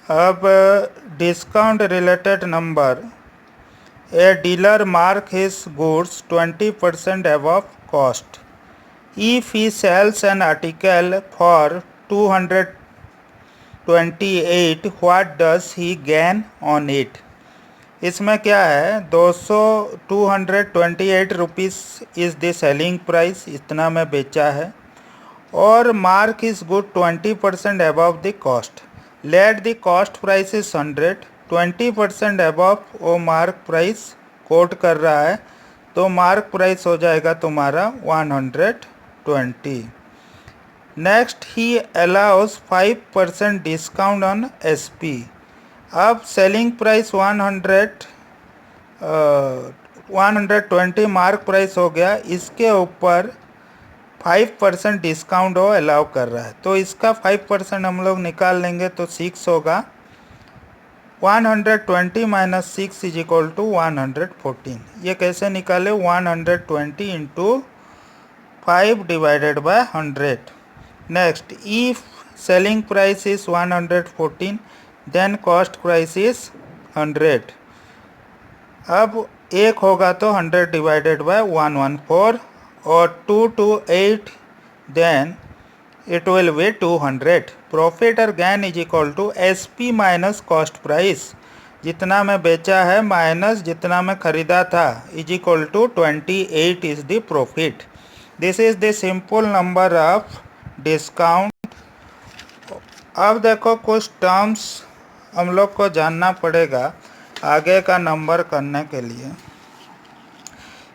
अब discount related number, a dealer mark his goods 20% above cost. If he sells an article for 228, what does he gain on it? इसमें क्या है, 228 rupees is the selling price, इतना में बेचा है, और mark is good 20% above the cost. Let the cost price is 100, 20% above वो mark price quote कर रहा है, तो मार्क प्राइस हो जाएगा तुम्हारा 120. Next, he allows 5% discount on SP. अब सेलिंग प्राइस 120 मार्क प्राइस हो गया, इसके ऊपर 5% डिस्काउंट वो अलाउ कर रहा है, तो इसका 5% हम लोग निकाल लेंगे तो 6 होगा. 120 माइनस 6 इज इक्वल टू 114. ये कैसे निकाले, 120 into 5 divided by 100. Next, if selling price is 114 then cost price is 100. अब एक होगा तो 100 डिवाइडेड बाय 114 और 2 to 8 then it will be 200. Profit और gain is equal to SP minus cost price, जितना में बेचा है माइनस जितना में खरीदा था, is equal to 28 is the profit. This is the simple number of discount. अब देखो कुछ टर्म्स हम लोग को जानना पड़ेगा आगे का नंबर करने के लिए.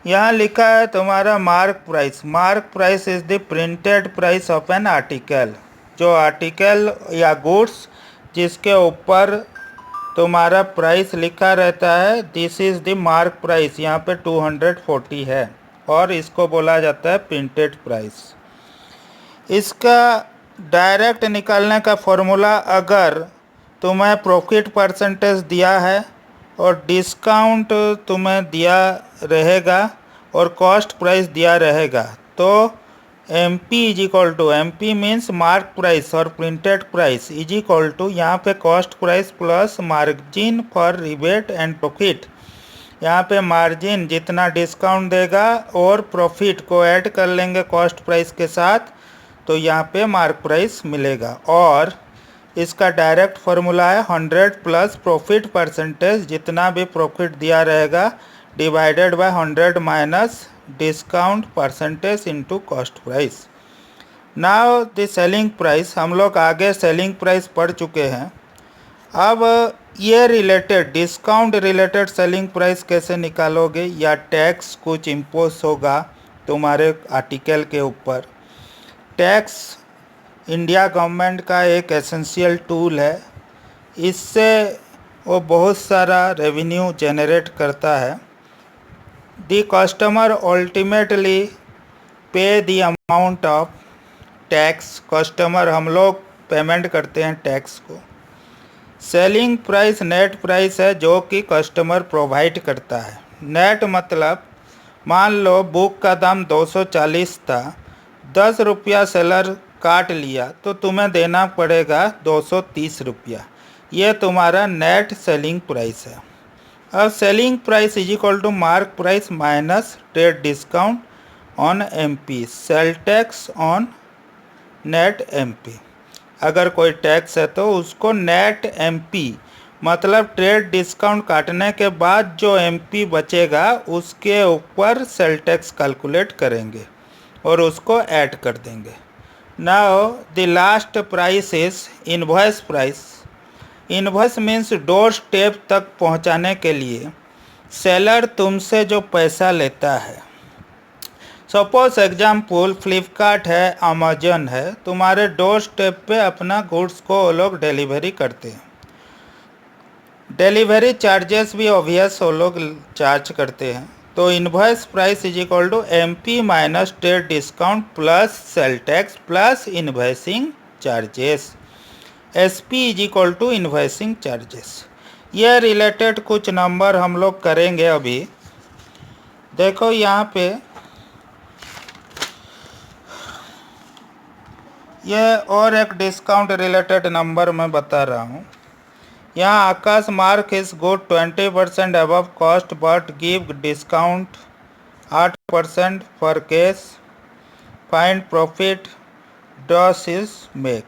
यहाँ लिखा है तुम्हारा mark price. Mark price is the printed price of an article. जो आर्टिकल या गुड्स जिसके ऊपर तुम्हारा प्राइस लिखा रहता है, this is the mark price. यहाँ पे 240 है और इसको बोला जाता है प्रिंटेड प्राइस. इसका डायरेक्ट निकालने का फॉर्मूला, अगर तुम्हें प्रॉफिट परसेंटेज दिया है और डिस्काउंट तुम्हें दिया रहेगा और कॉस्ट प्राइस दिया रहेगा, तो MP is equal to, MP means mark price और printed price, is equal to यहाँ पे cost price plus margin for rebate and profit. यहाँ पे मार्जिन जितना डिस्काउंट देगा और प्रॉफिट को ऐड कर लेंगे कॉस्ट प्राइस के साथ, तो यहाँ पे मार्क प्राइस मिलेगा. और इसका डायरेक्ट फार्मूला है 100 प्लस प्रॉफिट परसेंटेज, जितना भी प्रॉफिट दिया रहेगा, divided by 100 minus discount percentage into cost price. Now the selling price, हम लोग आगे सेलिंग प्राइस पढ़ चुके हैं. अब ये related discount related selling price कैसे निकालोगे, या टैक्स कुछ इम्पोज होगा तुम्हारे आर्टिकल के ऊपर. टैक्स इंडिया गवर्नमेंट का एक एसेंशियल टूल है, इससे वो बहुत सारा रेवेन्यू जनरेट करता है. द कस्टमर अल्टीमेटली पे the amount of tax. Customer, हम लोग पेमेंट करते हैं टैक्स को. सेलिंग प्राइस नेट प्राइस है जो कि कस्टमर प्रोवाइड करता है. नेट मतलब, मान लो बुक का दाम 240 था, 10 रुपया सेलर काट लिया तो तुम्हें देना पड़ेगा 230 रुपया. ये तुम्हारा नेट सेलिंग प्राइस है. अब selling price is equal to mark price minus trade discount on MP, sale tax on net MP. अगर कोई टैक्स है तो उसको नेट MP मतलब ट्रेड डिस्काउंट काटने के बाद जो MP बचेगा उसके ऊपर सेल टैक्स कैलकुलेट करेंगे और उसको ऐड कर देंगे. Now the last price is invoice price. Invoice means door step तक पहुंचाने के लिए सेलर तुमसे जो पैसा लेता है. सपोज एग्जाम्पल फ्लिपकार्ट है, अमेजन है, तुम्हारे डोर स्टेप पे अपना गुड्स को वो लोग डिलीवरी करते हैं. डिलीवरी चार्जेस भी ऑब्वियस वो लोग चार्ज करते हैं. तो invoice price is equal to MP minus trade discount plus sale tax plus invoicing charges. SP is equal to invoicing charges. ये रिलेटेड कुछ नंबर हम लोग करेंगे अभी. देखो यहाँ पे ये और एक डिस्काउंट रिलेटेड नंबर मैं बता रहा हूँ. यहाँ Akash mark is good 20% above cost but give discount 8% for case find profit does is make.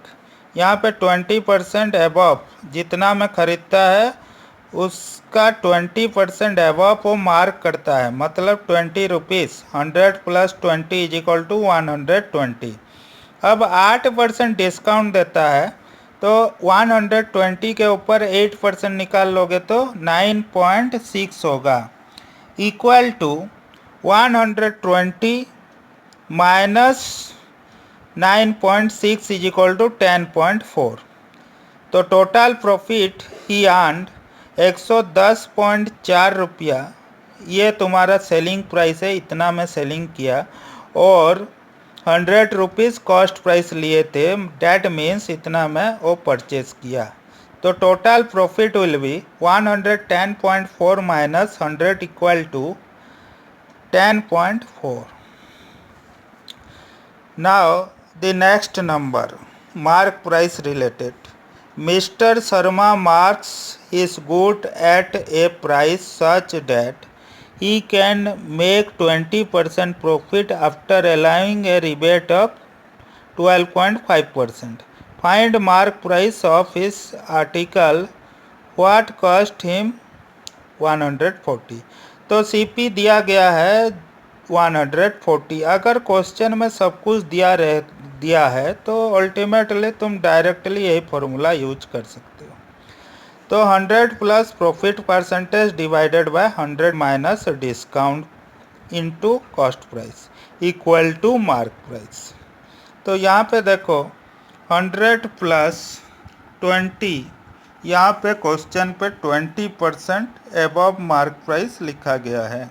यहाँ पे 20% अबव जितना में ख़रीदता है उसका 20% अबव वो मार्क करता है, मतलब 20 रुपीज़। 100 + 20 = 120। अब 8% डिस्काउंट देता है तो 120 के ऊपर 8% निकाल लोगे तो 9.6 होगा, इक्वल टू 120 माइनस 9.6 = 10.4। तो टोटल प्रॉफिट ही अर्न्ड 110.4 रुपया। ये तुम्हारा सेलिंग प्राइस है, इतना में सेलिंग किया और 100 रुपीज़ कॉस्ट प्राइस लिए थे, डैट मीन्स इतना में वो परचेज किया। तो total profit will be 110.4 minus 100 equal to 10.4। Now the next number mark price related. Mr. Sharma marks his good at a price such that he can make 20% profit after allowing a rebate of 12.5%. Find mark price of his article. What cost him 140। तो CP दिया गया है 140। अगर question में सब कुछ दिया है तो अल्टीमेटली तुम डायरेक्टली यही फॉर्मूला यूज कर सकते हो। तो 100 plus profit percentage divided by 100 minus discount into cost price equal to mark price. तो यहाँ पे देखो 100 प्लस 20, यहाँ पे क्वेश्चन पे 20% एबव मार्क प्राइस लिखा गया है।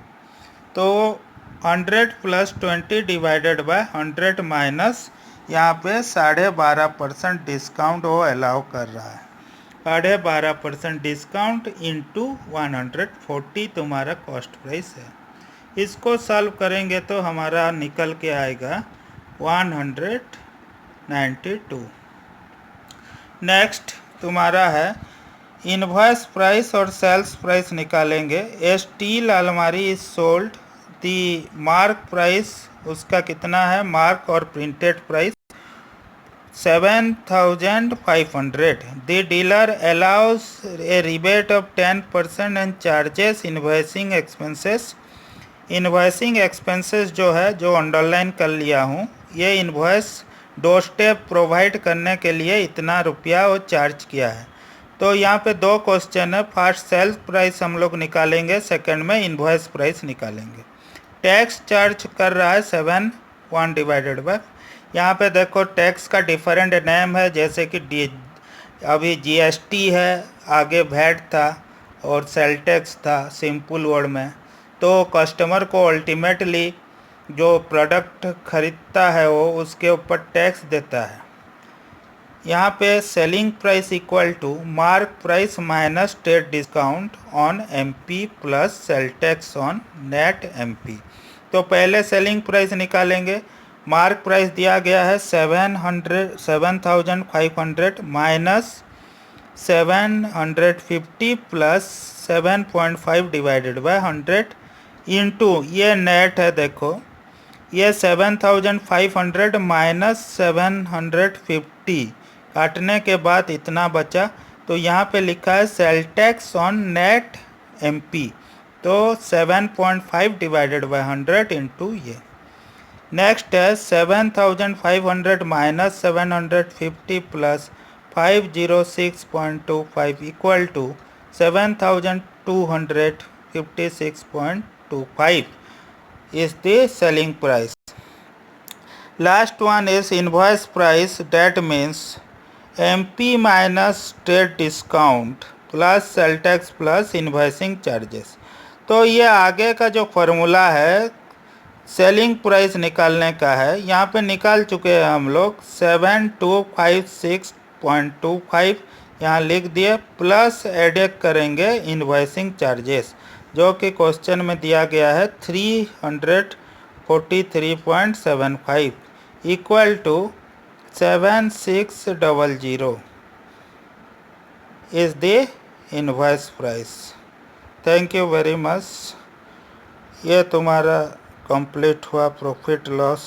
तो 100 + 20 डिवाइडेड बाय 100 माइनस यहाँ पे 12.5% डिस्काउंट वो अलाउ कर रहा है। 12.5% डिस्काउंट इंटू 140 तुम्हारा कॉस्ट प्राइस है। इसको सॉल्व करेंगे तो हमारा निकल के आएगा 192। नेक्स्ट तुम्हारा है इनवॉइस प्राइस और सेल्स प्राइस निकालेंगे। ए स्टील अलमारी is sold, the mark price उसका कितना है, मार्क और printed price 7,500। The dealer allows A rebate of 10% and charges invoicing expenses. Invoicing expenses जो है, जो अंडरलाइन कर लिया हूँ, ये इन्वॉइस डोर स्टेप प्रोवाइड करने के लिए इतना रुपया वो चार्ज किया है। तो यहाँ पे दो क्वेश्चन है, फर्स्ट सेल्स प्राइस हम लोग निकालेंगे, सेकंड में इन्वॉइस प्राइस निकालेंगे। टैक्स चार्ज कर रहा है 7 डिवाइडेड बाय, यहाँ पे देखो टैक्स का डिफरेंट नेम है, जैसे कि अभी GST है, आगे वैट था और सेल टैक्स था सिंपल वर्ड में। तो कस्टमर को अल्टीमेटली जो प्रोडक्ट खरीदता है वो उसके ऊपर टैक्स देता है। यहाँ पे selling price equal to mark price minus state discount on MP plus sale tax on net MP। तो पहले सेलिंग प्राइस निकालेंगे। मार्क प्राइस दिया गया है 7,500 minus 750 plus 7.5 divided by 100 into ये नेट है, देखो ये 7,500 माइनस 750 काटने के बाद इतना बचा। तो यहाँ पे लिखा है sale tax on net MP, तो 7.5 डिवाइडेड बाय 100 इंटू ये। नेक्स्ट है 7,500 minus 750 plus 506.25 equal to 7,256.25 is the selling price. Last one is invoice price, that means MP minus state discount plus sell tax plus invoicing charges। तो ये आगे का जो formula है selling price निकालने का है, यहाँ पे निकाल चुके हैं हम लोग। 7,256.25 यहाँ लिख दिए, प्लस एड करेंगे इन्वॉइसिंग चार्जेस जो कि क्वेश्चन में दिया गया है 343.75 equal to 7600 is the invoice price. Thank you very much. ये तुम्हारा कंप्लीट हुआ profit loss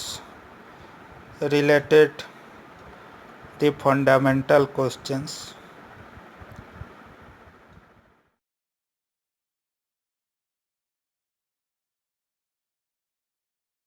related the fundamental questions.